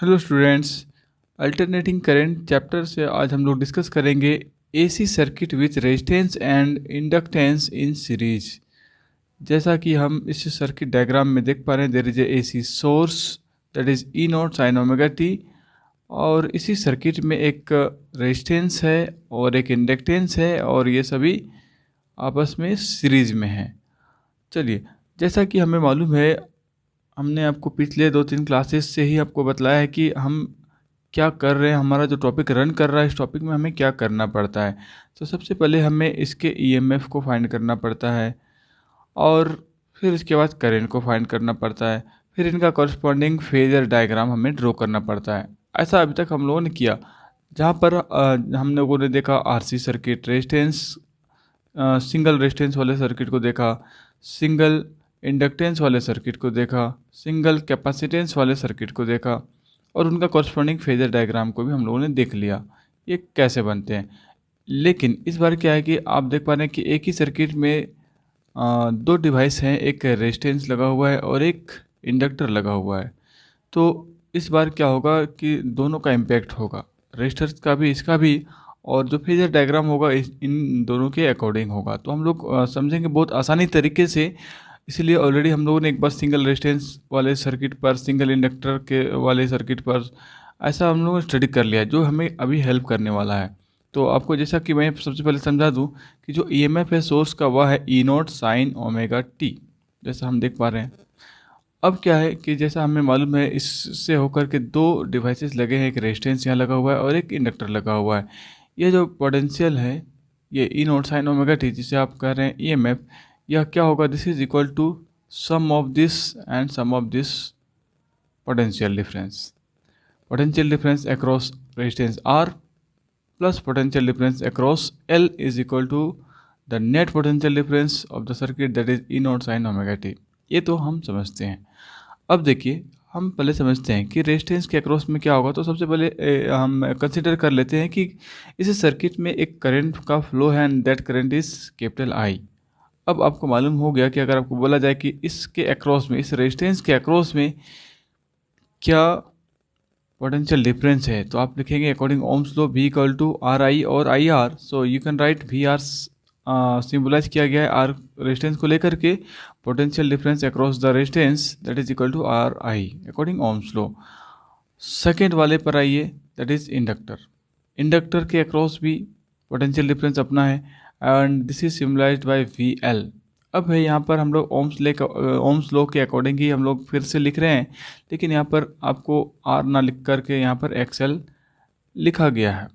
Hello students, alternating current chapter से आज हम लोग डिस्कस करेंगे AC circuit with resistance and inductance in series. जैसा कि हम इस सर्किट डायग्राम में देख पा रहे हैं, there is a AC source that is E naught sine omega T, और इसी सर्किट में एक रेजिस्टेंस है और एक इंडक्टेंस है और ये सभी आपस में सीरीज में हैं। चलिए, जैसा कि हमें मालूम है, हमने आपको पिछले 2-3 क्लासेस से ही आपको बतलाया है कि हम क्या कर रहे हैं, हमारा जो टॉपिक रन कर रहा है इस टॉपिक में हमें क्या करना पड़ता है। तो सबसे पहले हमें इसके ईएमएफ को फाइंड करना पड़ता है और फिर इसके बाद करंट को फाइंड करना पड़ता है, फिर इनका कॉरस्पॉन्डिंग फेजर डायग्राम हमें ड्रॉ करना पड़ता है। ऐसा अभी तक हम लोगों ने किया, जहाँ पर हम लोगों ने देखा RC circuit, resistance, single resistance वाले सर्किट को देखा, सिंगल इंडक्टेंस वाले सर्किट को देखा, सिंगल कैपेसिटेंस वाले सर्किट को देखा और उनका कॉरस्पॉन्डिंग फेजर डायग्राम को भी हम लोगों ने देख लिया ये कैसे बनते हैं। लेकिन इस बार क्या है कि आप देख पा रहे हैं कि एक ही सर्किट में दो डिवाइस हैं, एक रेजिस्टेंस लगा हुआ है और एक इंडक्टर लगा हुआ है। तो इस बार क्या होगा कि दोनों का इम्पैक्ट होगा, रेजिस्टर्स का भी इसका भी, और जो फेजर डायग्राम होगा इन दोनों के अकॉर्डिंग होगा। तो हम लोग समझेंगे बहुत आसानी तरीके से। इसलिए ऑलरेडी हम लोगों ने एक बार सिंगल रेजिस्टेंस वाले सर्किट पर, सिंगल इंडक्टर के वाले सर्किट पर ऐसा हम लोगों ने स्टडी कर लिया, जो हमें अभी हेल्प करने वाला है। तो आपको जैसा कि मैं सबसे पहले समझा दूं कि जो ईएमएफ है सोर्स का, वह है ई नॉट साइन ओमेगा टी, जैसा हम देख पा रहे हैं। अब क्या है कि जैसा हमें मालूम है, इससे होकर के दो डिवाइसेस लगे हैं, एक रेजिस्टेंस यहाँ लगा हुआ है और एक इंडक्टर लगा हुआ है। ये जो पोटेंशियल है, ये E naught sine omega T जिसे आप कह रहे हैं ईएमएफ, यह क्या होगा, this is equal to sum of this and sum of this potential difference. Potential difference across resistance R plus potential difference across L is equal to the net potential difference of the circuit that is E naught sine omega T. ये तो हम समझते हैं। अब देखिए, हम पहले समझते हैं कि रेजिस्टेंस के अक्रॉस में क्या होगा। तो सबसे पहले हम कंसिडर कर लेते हैं कि इस सर्किट में एक करंट का फ्लो है and that current is capital I. अब आपको मालूम हो गया कि अगर आपको बोला जाए कि इसके अक्रॉस में, इस रेजिस्टेंस के अक्रॉस में क्या पोटेंशियल डिफरेंस है, तो आप लिखेंगे according Ohm's law V equal to R I और I R. So you can write V R symbolise किया गया है आर रेजिस्टेंस को लेकर के, potential difference across the resistance that is equal to R I according Ohm's law. Second वाले पर आइए, दैट इज इंडक्टर। इंडक्टर के अक्रॉस भी पोटेंशियल डिफरेंस अपना है and this is symbolised by V L. अब है यहाँ पर हम लोग ओम्स लॉ के अकॉर्डिंग ही हम लोग फिर से लिख रहे हैं, लेकिन यहाँ पर आपको आर ना लिख करके यहाँ पर एक्सएल लिखा गया है।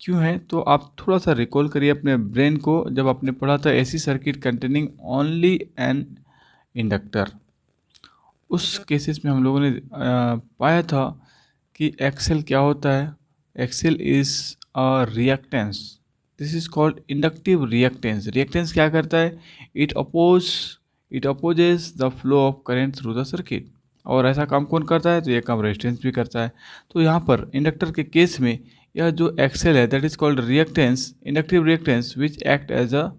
क्यों है, तो आप थोड़ा सा रिकॉल करिए अपने ब्रेन को, जब आपने पढ़ा था AC circuit containing only an inductor. उस केसेस में हम लोगों ने पाया था कि एक्सेल क्या होता है। XL is a reactance, this is called inductive reactance. Reactance क्या करता है, it opposes the flow of current through the circuit. और ऐसा काम कौन करता है, तो ये काम रेजिस्टेंस भी करता है। तो यहाँ पर इंडक्टर के केस में यह जो एक्सेल है that is called reactance, inductive reactance which act as a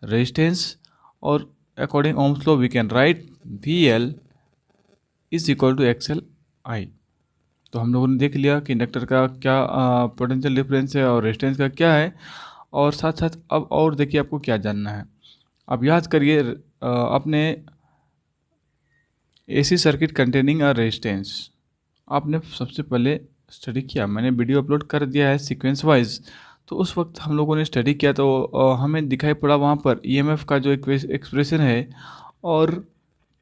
resistance. और according Ohm's law we can write V L is equal to XL I. तो हम लोगों ने देख लिया कि इंडक्टर का क्या पोटेंशियल डिफरेंस है और रेजिस्टेंस का क्या है। और साथ साथ अब और देखिए आपको क्या जानना है। अब याद करिए अपने AC circuit containing a resistance आपने सबसे पहले स्टडी किया, मैंने वीडियो अपलोड कर दिया है सीक्वेंस वाइज। तो उस वक्त हम लोगों ने स्टडी किया तो हमें दिखाई पड़ा वहाँ पर ईएमएफ का जो एक्सप्रेशन है और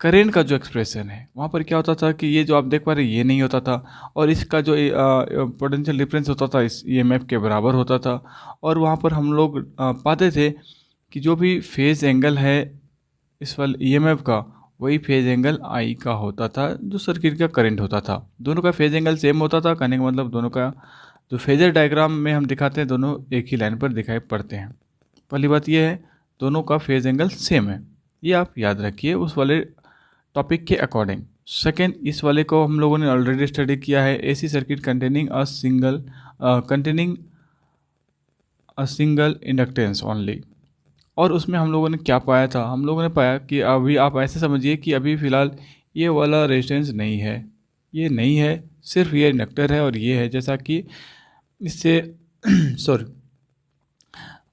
करेंट का जो एक्सप्रेशन है, वहाँ पर क्या होता था कि ये जो आप देख पा रहे हैं ये नहीं होता था, और इसका जो पोटेंशियल डिफरेंस होता था इस ईएमएफ के बराबर होता था। और वहाँ पर हम लोग पाते थे कि जो भी फेज एंगल है इस वाले ईएमएफ का, वही फेज एंगल आई का होता था जो सर्किट का करंट होता था। दोनों का फेज एंगल सेम होता था, कहने का मतलब दोनों का जो फेजर डायग्राम में हम दिखाते हैं दोनों एक ही लाइन पर दिखाई पड़ते हैं। पहली बात ये है, दोनों का फेज एंगल सेम है, ये आप याद रखिए उस वाले टॉपिक के अकॉर्डिंग। सेकेंड, इस वाले को हम लोगों ने ऑलरेडी स्टडी किया है, AC circuit containing a single inductance only. और उसमें हम लोगों ने क्या पाया था, हम लोगों ने पाया कि अभी आप ऐसे समझिए कि अभी फ़िलहाल ये वाला रेजिस्टेंस नहीं है, ये नहीं है, सिर्फ ये इंडक्टर है और ये है, जैसा कि इससे सॉरी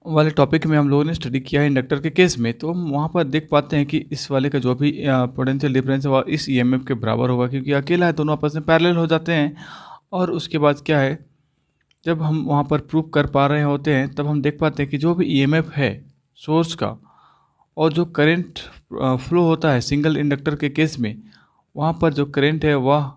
वाले टॉपिक में हम लोगों ने स्टडी किया है इंडक्टर के केस में, तो हम वहाँ पर देख पाते हैं कि इस वाले का जो भी पोटेंशियल डिफरेंस है वो इस ईएमएफ के बराबर होगा, क्योंकि अकेला है, दोनों आपस में पैरेलल हो जाते हैं। और उसके बाद क्या है, जब हम वहाँ पर प्रूव कर पा रहे होते हैं तब हम देख पाते हैं कि जो भी ईएमएफ है सोर्स का और जो करंट फ्लो होता है सिंगल इंडक्टर के केस में, वहाँ पर जो करंट है वह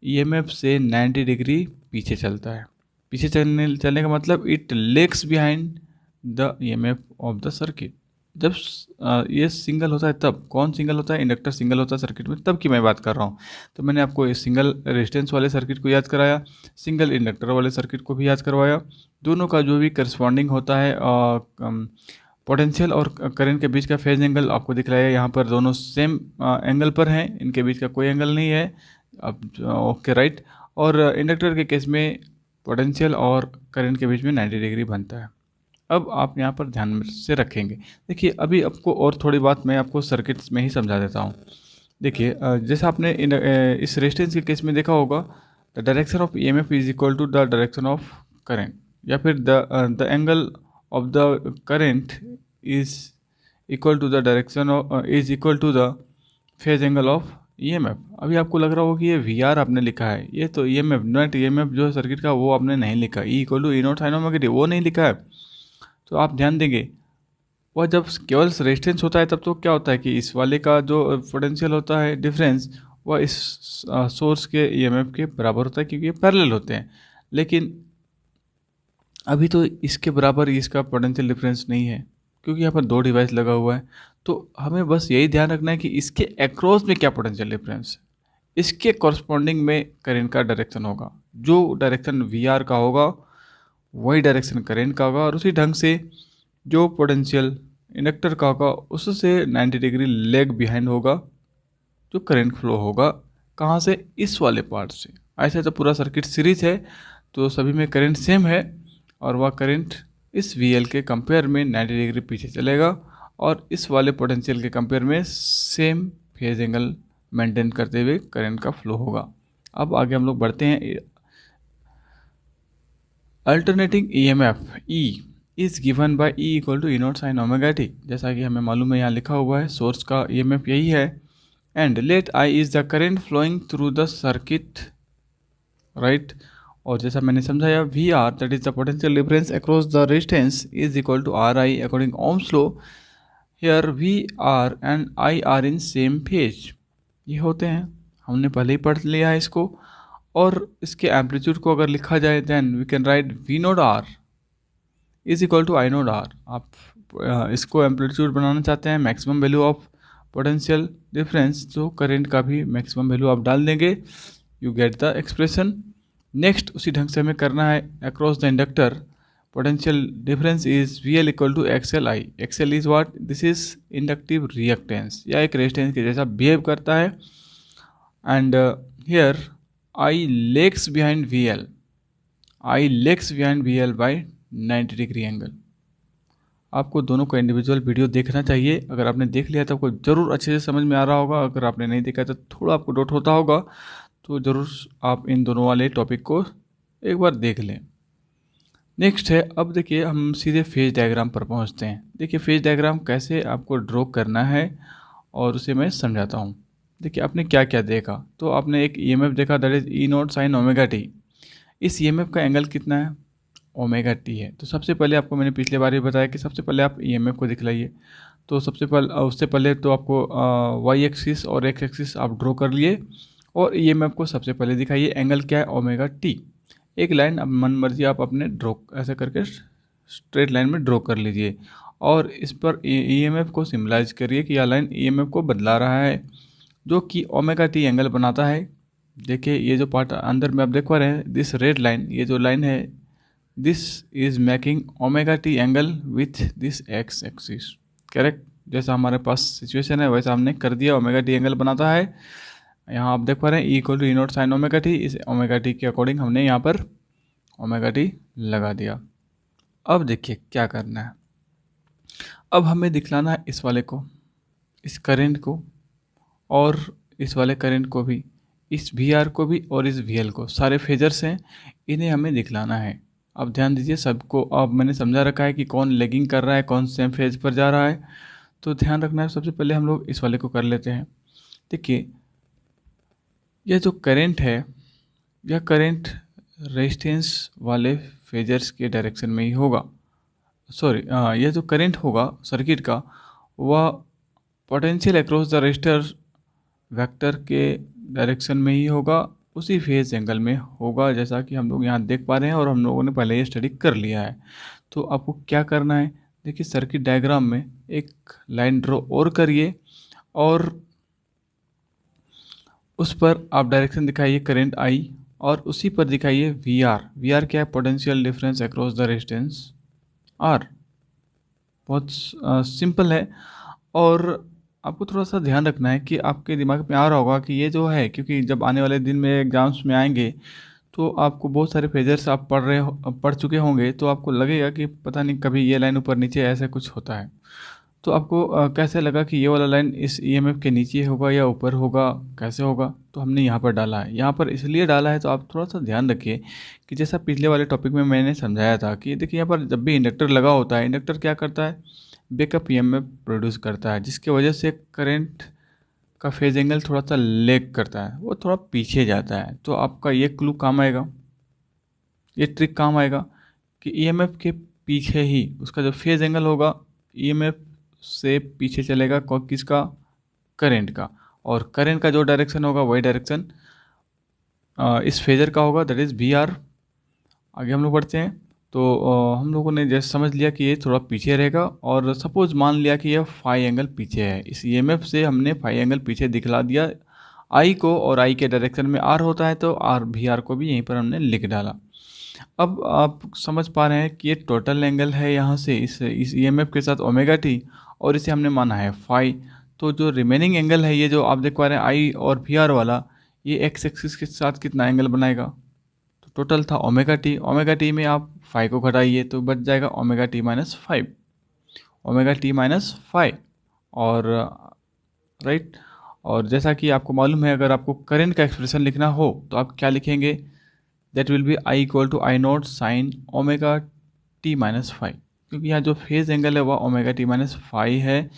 ईएमएफ से 90 डिग्री पीछे चलता है। पीछे चलने का मतलब it legs behind the EMF of the circuit. जब ये सिंगल होता है तब, कौन सिंगल होता है, इंडक्टर सिंगल होता है सर्किट में, तब की मैं बात कर रहा हूँ। तो मैंने आपको इस सिंगल रेजिस्टेंस वाले सर्किट को याद कराया, सिंगल इंडक्टर वाले सर्किट को भी याद करवाया। दोनों का जो भी करस्पॉन्डिंग होता है पोटेंशियल और करंट के बीच का फेज एंगल आपको दिख रहा है। यहाँ पर दोनों सेम एंगल पर हैं, इनके बीच का कोई एंगल नहीं है। अब ओके राइट। और इंडक्टर के केस में पोटेंशियल और करंट के बीच में 90 डिग्री बनता है। अब आप यहाँ पर ध्यान से रखेंगे। देखिए अभी आपको और थोड़ी बात मैं आपको सर्किट्स में ही समझा देता हूँ। देखिए जैसा आपने इस रेजिस्टेंस के केस में देखा होगा, the direction of EMF is equal to the direction of current, या फिर the angle of the current is equal to the direction of is equal to the phase angle of EMF. अभी आपको लग रहा होगा कि ये वीआर आपने लिखा है, ये तो ईएमएफ नेट ईएमएफ जो है सर्किट का वो आपने नहीं लिखा, E equal to E naught sine omega T वो नहीं लिखा है। तो आप ध्यान देंगे, वह जब केवल रेजिस्टेंस होता है तब तो क्या होता है कि इस वाले का जो पोटेंशियल होता है डिफरेंस वह इस सोर्स के ईएमएफ के बराबर होता है, क्योंकि ये पैरेलल होते हैं। लेकिन अभी तो इसके बराबर इसका पोटेंशियल डिफरेंस नहीं है, क्योंकि यहाँ पर दो डिवाइस लगा हुआ है। तो हमें बस यही ध्यान रखना है कि इसके अक्रॉस में क्या पोटेंशियल डिफरेंस है, इसके कॉरस्पॉन्डिंग में करंट का डायरेक्शन होगा। जो डायरेक्शन वी आर का होगा वही डायरेक्शन करंट का होगा, और उसी ढंग से जो पोटेंशियल इंडक्टर का होगा उससे 90 डिग्री लेग बिहाइंड होगा जो करंट फ्लो होगा। कहाँ से, इस वाले पार्ट से। ऐसे तो पूरा सर्किट सीरीज है तो सभी में करंट सेम है, और वह करंट इस वीएल के कंपेयर में 90 डिग्री पीछे चलेगा, और इस वाले पोटेंशियल के कंपेयर में सेम फेज एंगल मेंटेन करते हुए करंट का फ्लो होगा। अब आगे हम लोग बढ़ते हैं। Alternating EMF E is given by E equal to E naught sine omega T. जैसा कि हमें मालूम है यहाँ लिखा हुआ है सोर्स का ईएमएफ यही है। And let I is the current flowing through the circuit, right. और जैसा मैंने समझाया, V R that is the potential difference across the resistance is equal to R I according Ohm's law. Here V R and I are in same phase. ये होते हैं, हमने पहले ही पढ़ लिया है इसको। और इसके एम्पलीट्यूड को अगर लिखा जाए then we can write V naught R is equal to I naught R. आप इसको एम्पलीट्यूड बनाना चाहते हैं maximum value of potential difference, जो करंट का भी मैक्सिमम वैल्यू आप डाल देंगे, you get the expression. Next उसी ढंग से हमें करना है across the inductor potential difference is V L equal to XL I. XL is what, this is inductive reactance, या एक रेजिस्टेंस के जैसा बिहेव करता है। And here I legs behind V L, I legs behind V L by 90 degree angle. आपको दोनों का individual video देखना चाहिए। अगर आपने देख लिया तो आपको ज़रूर अच्छे से समझ में आ रहा होगा, अगर आपने नहीं देखा तो थोड़ा आपको डाउट होता होगा, तो ज़रूर आप इन दोनों वाले टॉपिक को एक बार देख लें। नेक्स्ट है, अब देखिए हम सीधे फेज डायग्राम पर पहुंचते हैं। देखिए फेज डायग्राम कैसे आपको ड्रॉ करना है और उसे मैं समझाता हूँ। देखिए आपने क्या क्या देखा, तो आपने एक ईएमएफ देखा that is E naught sine omega T. इस ईएमएफ का एंगल कितना है, ओमेगा टी है। तो सबसे पहले आपको मैंने पिछले बार ही बताया कि सबसे पहले आप ईएमएफ को दिखलाइए। तो सबसे पहले उससे पहले तो आपको वाई एक्सिस और एक्स एक्सिस आप ड्रॉ कर लिए, और ईएमएफ को सबसे पहले दिखाइए। एंगल क्या है, ओमेगा टी। एक लाइन अब मन मर्जी आप अपने ड्रॉ ऐसे करके स्ट्रेट लाइन में ड्रॉ कर लीजिए, और इस पर ईएमएफ को सिम्बलाइज करिए कि यह लाइन ईएमएफ को बदला रहा है, जो कि ओमेगा टी एंगल बनाता है। देखिए ये जो पार्ट अंदर में आप देख पा रहे हैं, दिस रेड लाइन, ये जो लाइन है, this is making omega T angle with this x axis. Correct, जैसा हमारे पास सिचुएशन है वैसा हमने कर दिया, ओमेगा टी एंगल बनाता है। यहाँ आप देख पा रहे हैं E equal to E naught sine omega T. इस ओमेगा टी के अकॉर्डिंग हमने यहाँ पर ओमेगा टी लगा दिया। अब देखिए क्या करना है, अब हमें दिखलाना है इस वाले को, इस करंट को, और इस वाले करंट को भी इस VR को भी और इस VL को, सारे फेजर्स हैं, इन्हें हमें दिखलाना है। अब ध्यान दीजिए, सबको अब मैंने समझा रखा है कि कौन लेगिंग कर रहा है, कौन सेम फेज पर जा रहा है। तो ध्यान रखना है, सबसे पहले हम लोग इस वाले को कर लेते हैं। देखिए, यह जो करंट है, यह करंट रेजिस्टेंस वाले फेजर्स के डायरेक्शन में ही होगा। सॉरी, यह जो करंट होगा सर्किट का, वह potential across the resistor vector के डायरेक्शन में ही होगा, उसी फेज एंगल में होगा, जैसा कि हम लोग यहाँ देख पा रहे हैं और हम लोगों ने पहले ये स्टडी कर लिया है। तो आपको क्या करना है, देखिए सर्किट डायग्राम में एक लाइन ड्रॉ और करिए और उस पर आप डायरेक्शन दिखाइए करंट आई, और उसी पर दिखाइए VR क्या है, potential difference across the resistance R। बहुत सिंपल है। और आपको थोड़ा सा ध्यान रखना है कि आपके दिमाग में आ रहा होगा कि ये जो है, क्योंकि जब आने वाले दिन में एग्जाम्स में आएंगे तो आपको बहुत सारे फेजर्स आप पढ़ चुके होंगे, तो आपको लगेगा कि पता नहीं कभी ये लाइन ऊपर नीचे ऐसा कुछ होता है। तो आपको कैसे लगा कि ये वाला लाइन इस EMF के नीचे होगा या ऊपर होगा, कैसे होगा? तो हमने यहाँ पर डाला है, यहाँ पर इसलिए डाला है, तो आप थोड़ा सा ध्यान रखिए कि जैसा पिछले वाले टॉपिक में मैंने समझाया था कि देखिए यहाँ पर जब भी इंडक्टर लगा होता है, इंडक्टर क्या करता है, बैकअप EMF प्रोड्यूस करता है, जिसके वजह से करंट का फेज एंगल थोड़ा सा लेग करता है, वो थोड़ा पीछे जाता है। तो आपका ये क्लू काम आएगा, ये ट्रिक काम आएगा कि EMF के पीछे ही उसका जो फेज एंगल होगा, EMF से पीछे चलेगा किसका, करंट का, और करंट का जो डायरेक्शन होगा वही डायरेक्शन इस फेजर का होगा, दैट इज़ VR। आगे हम लोग बढ़ते हैं। तो हम लोगों ने जैसे समझ लिया कि ये थोड़ा पीछे रहेगा, और सपोज मान लिया कि यह फाई एंगल पीछे है, इस EMF से हमने फाई एंगल पीछे दिखला दिया I को, और I के डायरेक्शन में R होता है, तो VR को भी यहीं पर हमने लिख डाला। अब आप समझ पा रहे हैं कि ये टोटल एंगल है यहाँ से इस EMF के साथ ओमेगा टी, और इसे हमने माना है फाई। तो जो रिमेनिंग एंगल है, ये जो आप देख पा रहे हैं I और VR वाला, ये एक्स एक्सिस के साथ कितना एंगल बनाएगा, तो टोटल था ओमेगा टी में आप फाई को घटाइए तो बच जाएगा ओमेगा टी माइनस फाइव। और राइट, और जैसा कि आपको मालूम है, अगर आपको करंट का एक्सप्रेशन लिखना हो तो आप क्या लिखेंगे, that will be I equal to I naught sine omega T minus five, क्योंकि यहाँ जो फेज एंगल है वह ओमेगा टी माइनस फाइव है।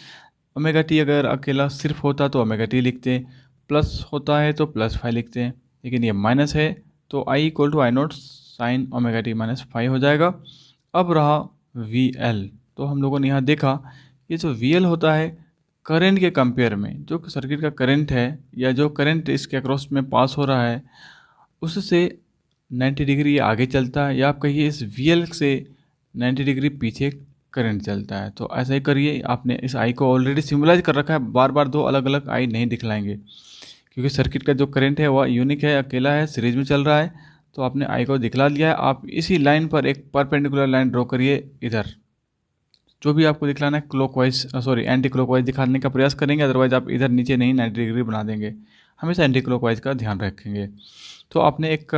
ओमेगा टी अगर अकेला सिर्फ होता तो ओमेगा टी लिखते हैं, प्लस होता है तो प्लस फाइव लिखते हैं, लेकिन ये माइनस है तो I equal to I naught sine omega T minus five हो जाएगा। अब रहा VL, तो हम लोगों ने यहाँ देखा ये जो VL होता है करंट के कंपेयर में, जो सर्किट का करंट है या जो करंट इसके अक्रॉस में पास हो रहा है, उससे 90 डिग्री आगे चलता है, या आप कहिए इस VL से 90 डिग्री पीछे करंट चलता है। तो ऐसा ही करिए, आपने इस I को ऑलरेडी सिम्बलाइज कर रखा है, बार बार दो अलग अलग I नहीं दिखलाएंगे, क्योंकि सर्किट का जो करंट है वह यूनिक है, अकेला है, सीरीज में चल रहा है। तो आपने I को दिखला लिया है। आप इसी लाइन पर एक परपेंडिकुलर लाइन ड्रॉ करिए इधर, जो भी आपको दिखलाना है क्लॉकवाइज सॉरी एंटी क्लॉकवाइज दिखाने का प्रयास करेंगे, अदरवाइज आप इधर नीचे नहीं 90 डिग्री बना देंगे, हमेशा एंटी क्लॉकवाइज का ध्यान रखेंगे। तो आपने एक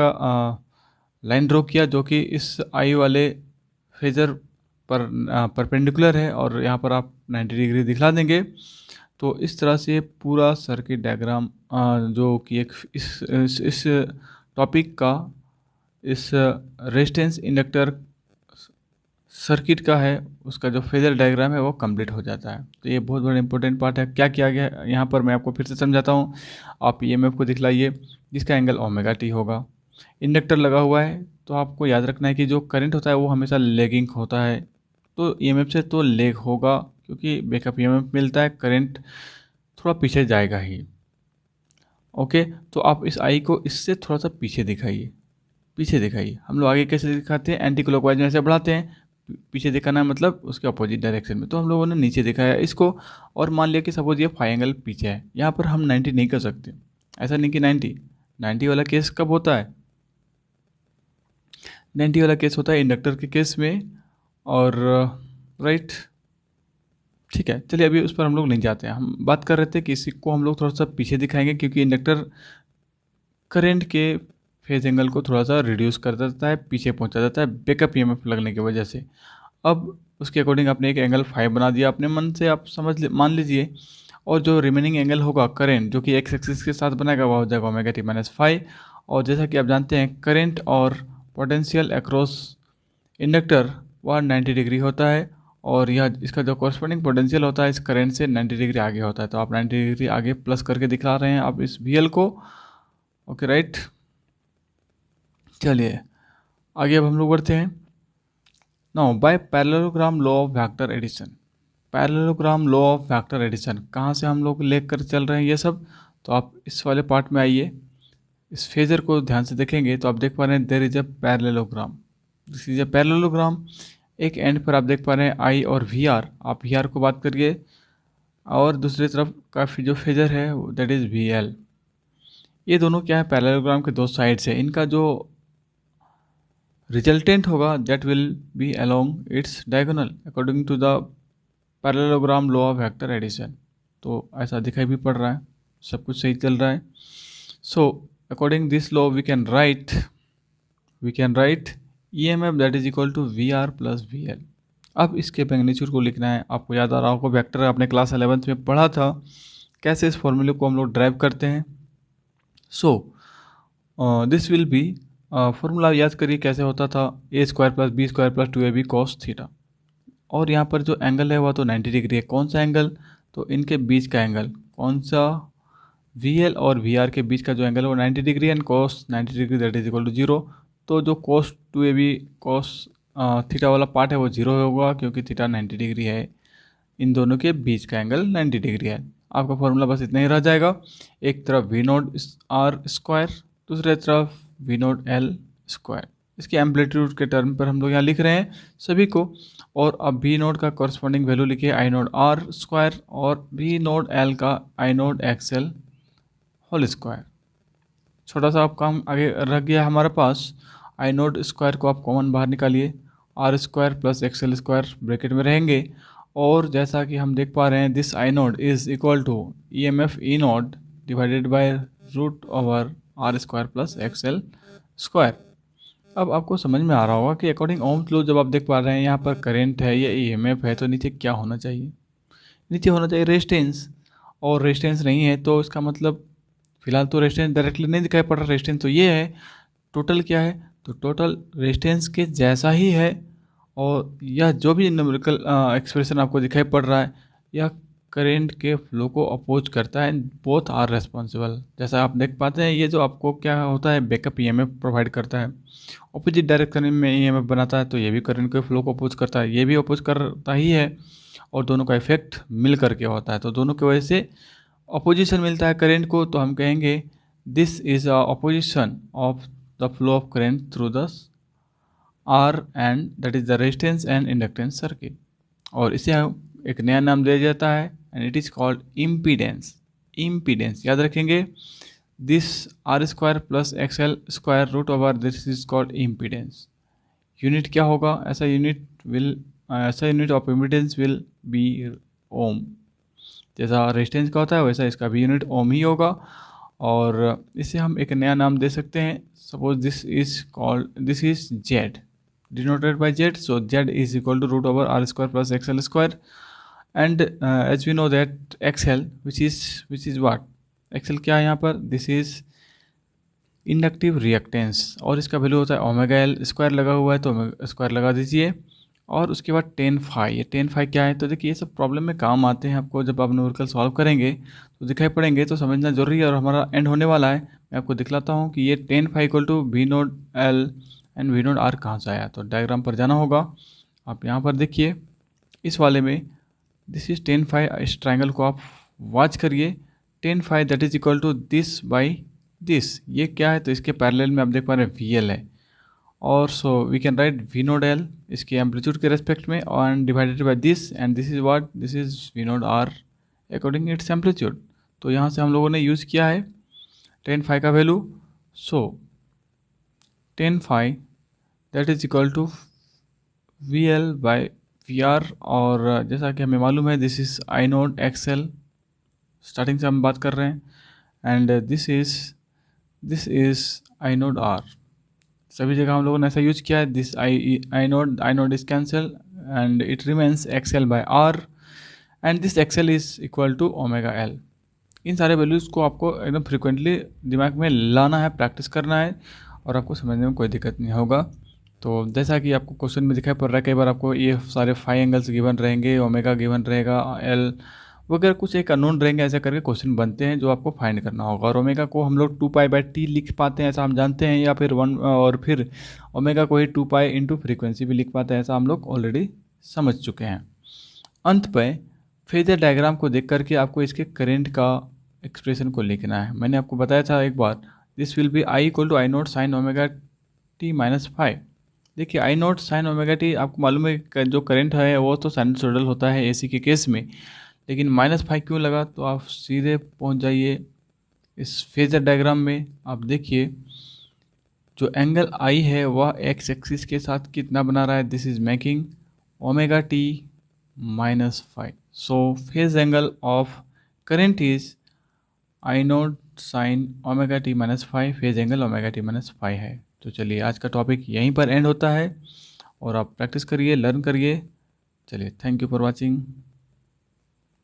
लाइन ड्रॉ किया जो कि इस I वाले फेजर पर परपेंडिकुलर है, और यहाँ पर आप 90 डिग्री दिखला देंगे। तो इस तरह से पूरा सर्किट डायग्राम जो कि एक इस टॉपिक का, इस रेजिस्टेंस इंडक्टर सर्किट का है, उसका जो फेजर डायग्राम है वो कंप्लीट हो जाता है। तो ये बहुत बड़ा इंपॉर्टेंट पार्ट है। क्या किया गया है यहाँ पर मैं आपको फिर से समझाता हूँ। आप EMF को दिखलाइए जिसका एंगल ओमेगा टी होगा, इंडक्टर लगा हुआ है, तो आपको याद रखना है कि जो करंट होता है वो हमेशा लेगिंग होता है, तो EMF से तो लेग होगा, क्योंकि बैकअप EMF मिलता है, करंट थोड़ा पीछे जाएगा ही। ओके, तो आप इस I को इससे थोड़ा सा पीछे दिखाइए। हम लोग आगे कैसे दिखाते हैं, एंटी क्लॉकवाइज में ऐसे बढ़ाते हैं, पीछे दिखाना है मतलब उसके अपोजिट डायरेक्शन में। तो हम लोगों ने नीचे दिखाया इसको, और मान लिया कि सपोज ये फाई एंगल पीछे है, यहाँ पर हम 90 नहीं कर सकते। ऐसा नहीं कि 90 वाला केस कब होता है, 90 वाला केस होता है इंडक्टर के केस में, और राइट, ठीक है। चलिए अभी उस पर हम लोग नहीं जाते हैं, हम बात कर रहे थे कि इसी को हम लोग थोड़ा सा पीछे दिखाएंगे, क्योंकि इंडक्टर करंट के फेज एंगल को थोड़ा सा रिड्यूस कर देता है, पीछे पहुंचा देता है बैकअप EMF लगने की वजह से। अब उसके अकॉर्डिंग आपने एक एंगल 5 बना दिया अपने मन से, आप मान लीजिए, और जो रिमेनिंग एंगल होगा करेंट जो कि एक्स एक्सिस के साथ बनेगा वह हो जाएगा ओमेगा टी माइनस फाइव। और जैसा कि आप जानते हैं करेंट और पोटेंशियल अक्रॉस इंडक्टर वह 90 डिग्री होता है, और यह इसका जो कॉरस्पॉन्डिंग पोटेंशियल होता है इस करंट से 90 डिग्री आगे होता है। तो आप 90 डिग्री आगे प्लस करके दिखा रहे हैं आप इस VL को। ओके राइट, चलिए आगे अब हम लोग बढ़ते हैं। Now by parallelogram law of vector addition. Parallelogram law of vector addition कहाँ से हम लोग लेकर चल रहे हैं ये सब, तो आप इस वाले पार्ट में आइए, इस फेजर को ध्यान से देखेंगे तो आप देख पा रहे हैं there is a parallelogram, this is a parallelogram. एक एंड पर आप देख पा रहे हैं आई और VR, आप VR को बात करिए, और दूसरी तरफ का जो फेजर है दैट इज VL। ये दोनों क्या है, पैरेललोग्राम के दो साइड्स है, इनका जो रिजल्टेंट होगा that will be along its diagonal according to the parallelogram law of vector addition. तो ऐसा दिखाई भी पड़ रहा है, सब कुछ सही चल रहा है। So according this law we can write EMF that is equal to VR plus VL। अब इसके मैग्नीट्यूड को लिखना है। आपको याद आ रहा होगा वेक्टर आपने क्लास 11th में पढ़ा था, कैसे इस फॉर्मूले को हम लोग ड्राइव करते हैं। So this will B, formula याद करिए कैसे होता था, A² plus B² plus 2AB cos theta. और यहाँ पर जो एंगल है वह तो 90 डिग्री है। कौन सा एंगल, तो इनके बीच का एंगल कौन सा, VL और VR के बीच का जो एंगल है वो 90 degree and cos 90 degree that is equal to 0। तो जो cos 2AB cos थीटा वाला पार्ट है वो 0 होगा, क्योंकि थीटा 90 डिग्री है, इन दोनों के बीच का एंगल 90 डिग्री है। आपका फॉर्मूला बस इतना ही रह जाएगा, एक तरफ V0R², दूसरे तरफ V0L²। इसके एम्पलीट्यूड के टर्म पर हम लोग यहाँ लिख रहे हैं सभी को, और अब V0 का कॉरस्पॉन्डिंग वैल्यू लिखिए I0R² और V0L का I0XL होल स्क्वायर। छोटा सा आप काम आगे रख गया हमारे पास, I0² को आप कॉमन बाहर निकालिए, R² प्लस XL² ब्रैकेट में रहेंगे। और जैसा कि हम देख पा रहे हैं this I0 is equal to EMF E0 divided by root over R² plus XL²। अब आपको समझ में आ रहा होगा कि अकॉर्डिंग ओम्स लॉ जब आप देख पा रहे हैं यहाँ पर करंट है या EMF है, तो नीचे क्या होना चाहिए, नीचे होना चाहिए रेजिस्टेंस। और रेजिस्टेंस नहीं है तो इसका मतलब फिलहाल तो रेजिस्टेंस डायरेक्टली नहीं दिखाई पड़ रहा, रेजिस्टेंस तो ये है। टोटल क्या है, तो टोटल रेजिस्टेंस के जैसा ही है। और यह जो भी न्यूमेरिकल एक्सप्रेशन आपको दिखाई पड़ रहा है यह करंट के फ्लो को अपोज करता है, बोथ आर रेस्पॉन्सिबल। जैसा आप देख पाते हैं ये जो आपको क्या होता है बैकअप EMF प्रोवाइड करता है, ऑपोजिट डायरेक्शन में EMF बनाता है, तो ये भी करंट के फ्लो को अपोज करता है, ये भी अपोज करता ही है, और दोनों का इफेक्ट मिल करके होता है। तो दोनों की वजह से अपोजिशन मिलता है करंट को, तो हम कहेंगे this is a opposition of the flow of current through the R and that is the resistance and inductance circuit. और इसे एक नया नाम दिया जाता है and it is called impedance. Impedance याद रखेंगे, this R² plus XL² root over this is called impedance. Unit क्या होगा, ऐसा unit of impedance will be ohm. जैसा रेजिस्टेंस का होता है वैसा इसका भी यूनिट ओम ही होगा। और इसे हम एक नया नाम दे सकते हैं, suppose this is Z denoted by Z, so Z is equal to root over R² plus XL²। and as we know that XL which is what, XL क्या है यहाँ पर, दिस इज इंडक्टिव रिएक्टेंस, और इसका value होता है ωL² लगा हुआ है तो स्क्वायर लगा दीजिए। और उसके बाद 10φ, ये 10φ क्या है, तो देखिए ये सब प्रॉब्लम में काम आते हैं आपको, जब आप न्यूमेरिकल सॉल्व करेंगे तो दिखाई पड़ेंगे, तो समझना जरूरी है। और हमारा एंड होने वाला है, मैं आपको दिखलाता हूँ कि ये 10φ equal to V0L and V0R कहाँ से आया। तो डायग्राम पर जाना होगा, आप यहाँ पर देखिए इस वाले में दिस इज 10φ, इस ट्राइंगल को आप वॉच करिए, 10φ that is equal to this by this. ये क्या है, तो इसके पैरेलल में आप देख पा रहे हैं VL है, और so we can right V0L इसके एम्पलीट्यूड के रेस्पेक्ट में और divided by this, and this is what, this is V0R according it's amplitude. तो यहाँ से हम लोगों ने यूज़ किया है 10φ का value. So 10φ that is equal to VL by VR, और जैसा कि हमें मालूम है दिस इज I0XL, स्टार्टिंग से हम बात कर रहे हैं, एंड दिस इज I0R। सभी जगह हम लोगों ने ऐसा यूज किया है, this I0 is cancel and it remains XL by R, and this XL is equal to omega L. इन सारे वैल्यूज़ को आपको एकदम फ्रिक्वेंटली दिमाग में लाना है, प्रैक्टिस करना है, और आपको समझने में कोई दिक्कत नहीं होगा। तो जैसा कि आपको क्वेश्चन में दिखाई पड़ रहा है, कई बार आपको ये सारे 5 एंगल्स गिवन रहेंगे, ओमेगा गिवन रहेगा, एल वगैरह कुछ एक अननोन रहेंगे, ऐसे करके क्वेश्चन बनते हैं जो आपको फाइंड करना होगा। और ओमेगा को हम लोग 2π/t लिख पाते हैं, ऐसा हम जानते हैं, या फिर और फिर ओमेगा को ही 2π इंटू फ्रीक्वेंसी भी लिख पाते हैं, ऐसा हम लोग ऑलरेडी समझ चुके हैं। अंत पे फेजर डायग्राम को देख करके आपको इसके करंट का एक्सप्रेशन को लिखना है। मैंने आपको बताया था एक बार, this will be I equal to I not sine omega T minus 5। देखिए I not sine omega t, आपको मालूम है जो करंट है वो तो साइनसोइडल होता है एसी के केस में, लेकिन -5 क्यों लगा? तो आप सीधे पहुंच जाइए इस फेजर डायग्राम में। आप देखिए जो एंगल आई है वह एक्स एक्सिस के साथ कितना बना रहा है, this is making omega T -5। So phase angle of current is I not sine omega T -5, phase angle omega T -5 है। तो चलिए आज का टॉपिक यहीं पर एंड होता है, और आप प्रैक्टिस करिए, लर्न करिए। चलिए, थैंक यू फॉर वॉचिंग।